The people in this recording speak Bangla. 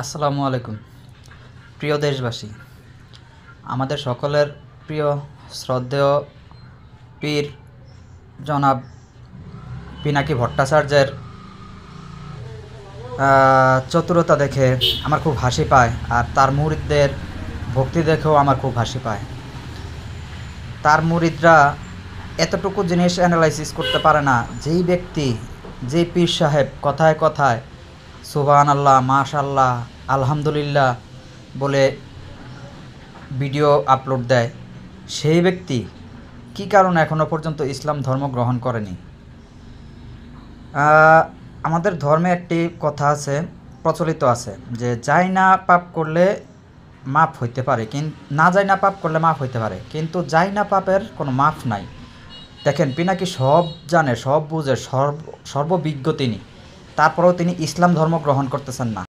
আসসালামু আলাইকুম। প্রিয় দেশবাসী, আমাদের সকলের প্রিয় শ্রদ্ধেয় পীর জনাব পিনাকি ভট্টাচার্যের চতুরতা দেখে আমার খুব হাসি পায়, আর তার মুরিদদের ভক্তি দেখেও আমার খুব হাসি পায়। তার মুরিদরা এতটুকু জিনিস অ্যানালাইসিস করতে পারে না, যেই ব্যক্তি, যেই পীর সাহেব কথায় কথায় সুবহানাল্লাহ, মাশাআল্লাহ, আলহামদুলিল্লাহ বলে ভিডিও আপলোড দেয়, সেই ব্যক্তি কী কারণে এখনও পর্যন্ত ইসলাম ধর্ম গ্রহণ করেনি। আমাদের ধর্মে একটি কথা আছে, প্রচলিত আছে, যে যাই না পাপ করলে মাফ হইতে পারে, কিন্তু না যাই না পাপ করলে মাফ হইতে পারে, কিন্তু যাই না পাপের কোনো মাফ নাই। দেখেন, পিনাকি সব জানে, সব বুঝে, সর্ববিজ্ঞ তিনি, তারপরেও তিনি ইসলাম ধর্ম গ্রহণ করতেছেন না।